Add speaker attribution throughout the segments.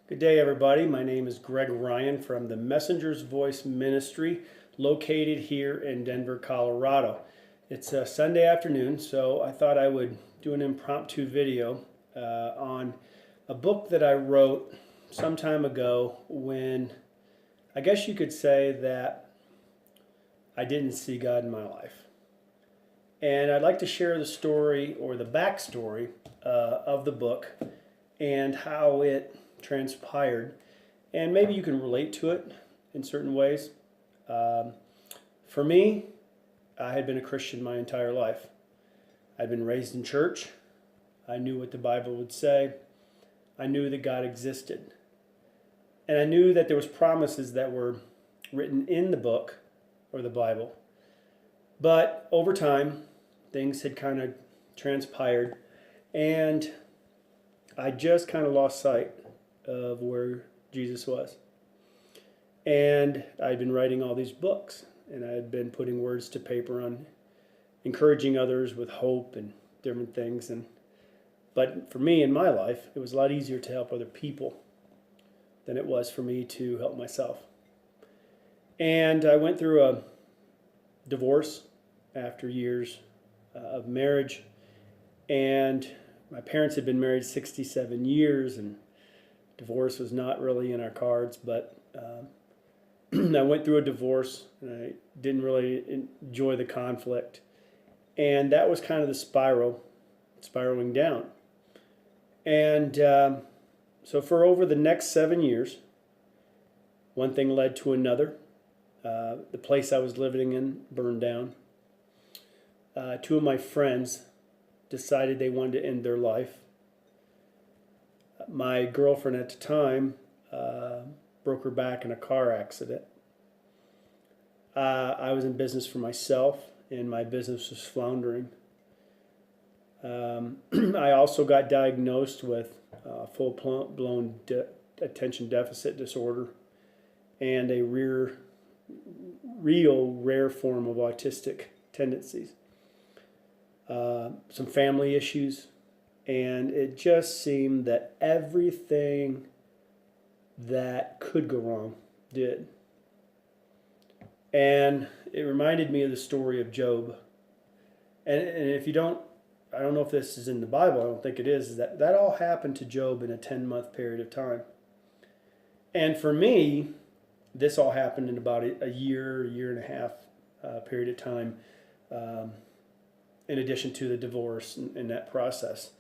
Speaker 1: Good day, everybody. My name is Greg Ryan from the Messenger's Voice Ministry, located here in Denver, Colorado. It's a Sunday afternoon, so I thought I would do an impromptu video on a book that I wrote some time ago when I guess you could say that I didn't see God in my life. And I'd like to share the story or the backstory of the book and how it transpired, and maybe you can relate to it in certain ways. For me, I had been a Christian my entire life. I'd been raised in church. I knew what the Bible would say. I knew that God existed. And I knew that there was promises that were written in the book or the Bible. But over time, things had kind of transpired, and I just kind of lost sight of where Jesus was. And I'd been writing all these books, and I had been putting words to paper on encouraging others with hope and different things. But for me in my life, it was a lot easier to help other people than it was for me to help myself. And I went through a divorce after years of marriage, and my parents had been married 67 years, and divorce was not really in our cards, but I went through a divorce, and I didn't really enjoy the conflict. And that was kind of the spiraling down. And so for over the next 7 years, one thing led to another. The place I was living in burned down. Two of my friends decided they wanted to end their life. My girlfriend at the time broke her back in a car accident. I was in business for myself, and my business was floundering. I also got diagnosed with full-blown attention deficit disorder and a real rare form of autistic tendencies. Some family issues. And it just seemed that everything that could go wrong did. And it reminded me of the story of Job. And if you don't, I don't know if this is in the Bible, I don't think it is that all happened to Job in a 10-month period of time. And for me, this all happened in about a year and a half period of time, in addition to the divorce and that process.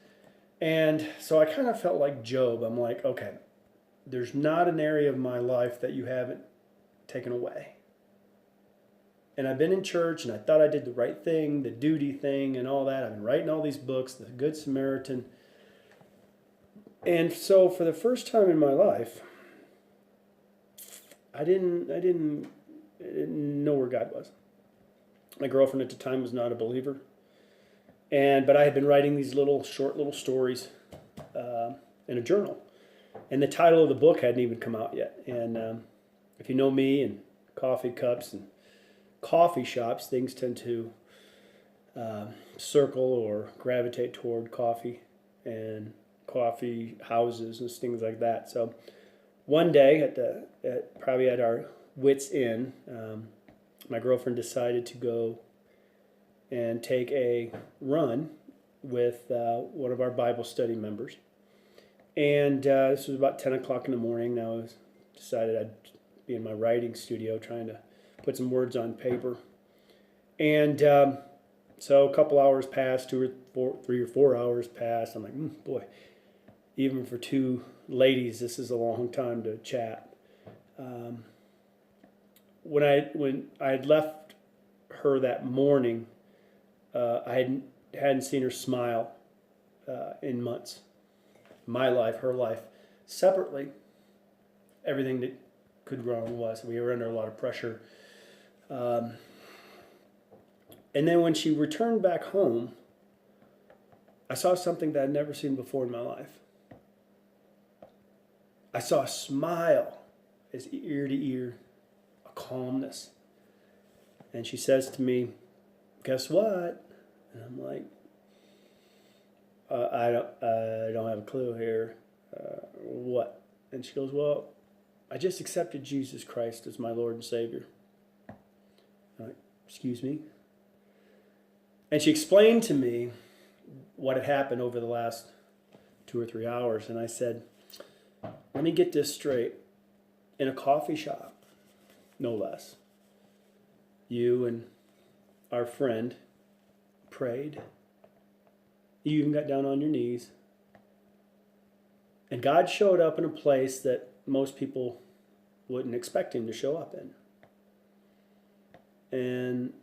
Speaker 1: And so I kind of felt like Job. I'm like, okay, there's not an area of my life that you haven't taken away. And I've been in church, and I thought I did the right thing, the duty thing, and all that. I've been writing all these books, The Good Samaritan. And so for the first time in my life, I didn't know where God was. My girlfriend at the time was not a believer. But I had been writing these short little stories in a journal. And the title of the book hadn't even come out yet. And if you know me and coffee cups and coffee shops, things tend to circle or gravitate toward coffee and coffee houses and things like that. So one day, probably at our wits' end, my girlfriend decided to go and take a run with one of our Bible study members. And this was about 10 o'clock in the morning. Now I decided I'd be in my writing studio trying to put some words on paper. And so a couple hours passed, 3 or 4 hours passed. I'm like, boy, even for two ladies, this is a long time to chat. When I had left her that morning, I hadn't seen her smile in months. My life, her life, separately, everything that could go wrong was. We were under a lot of pressure. And then when she returned back home, I saw something that I'd never seen before in my life. I saw a smile as ear to ear, a calmness. And she says to me, "Guess what?" And I'm like, I don't have a clue here. What? And she goes, well, I just accepted Jesus Christ as my Lord and Savior. I'm like, excuse me? And she explained to me what had happened over the last 2 or 3 hours. And I said, let me get this straight. In a coffee shop, no less, you and our friend prayed. You even got down on your knees. And God showed up in a place that most people wouldn't expect him to show up in. And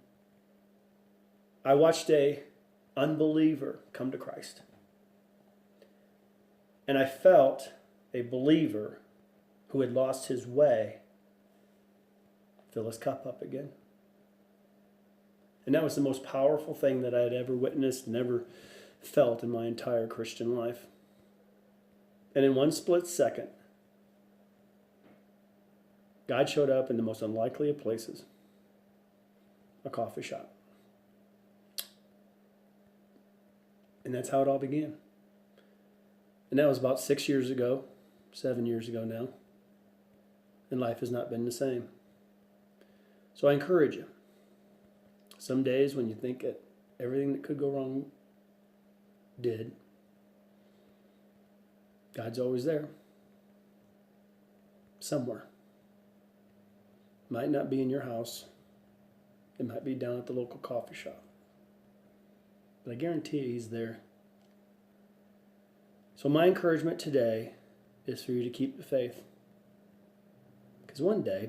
Speaker 1: I watched a unbeliever come to Christ. And I felt a believer who had lost his way fill his cup up again. And that was the most powerful thing that I had ever witnessed and ever felt in my entire Christian life. And in one split second, God showed up in the most unlikely of places, a coffee shop. And that's how it all began. And that was about 6 years ago, 7 years ago now. And life has not been the same. So I encourage you. Some days when you think that everything that could go wrong did, God's always there. Somewhere. Might not be in your house. It might be down at the local coffee shop. But I guarantee you he's there. So my encouragement today is for you to keep the faith. Because one day,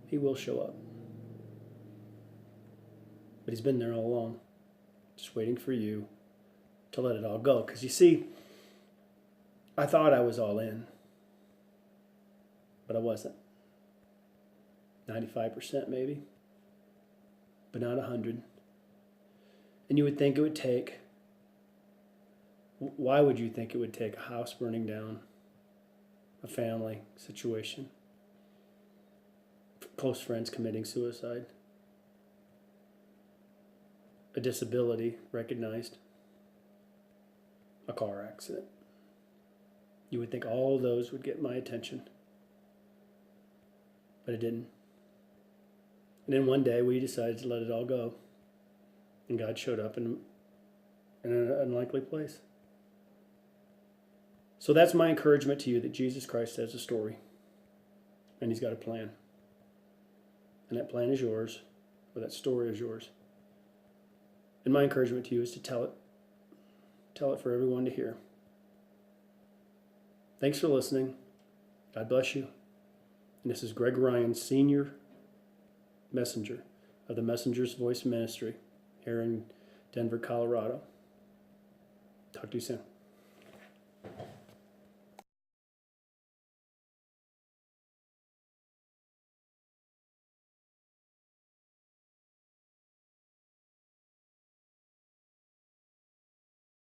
Speaker 1: he will show up. But he's been there all along, just waiting for you to let it all go. Because you see, I thought I was all in, but I wasn't. 95% maybe, but not 100. And you would think it would take, why would you think it would take a house burning down, a family situation, close friends committing suicide, a disability recognized, a car accident? You would think all of those would get my attention, but it didn't. And then one day we decided to let it all go, and God showed up in an unlikely place. So that's my encouragement to you, that Jesus Christ has a story, and he's got a plan. And that plan is yours, or that story is yours. And my encouragement to you is to tell it. Tell it for everyone to hear. Thanks for listening. God bless you. And this is Greg Ryan, Senior Messenger of the Messenger's Voice Ministry here in Denver, Colorado. Talk to you soon.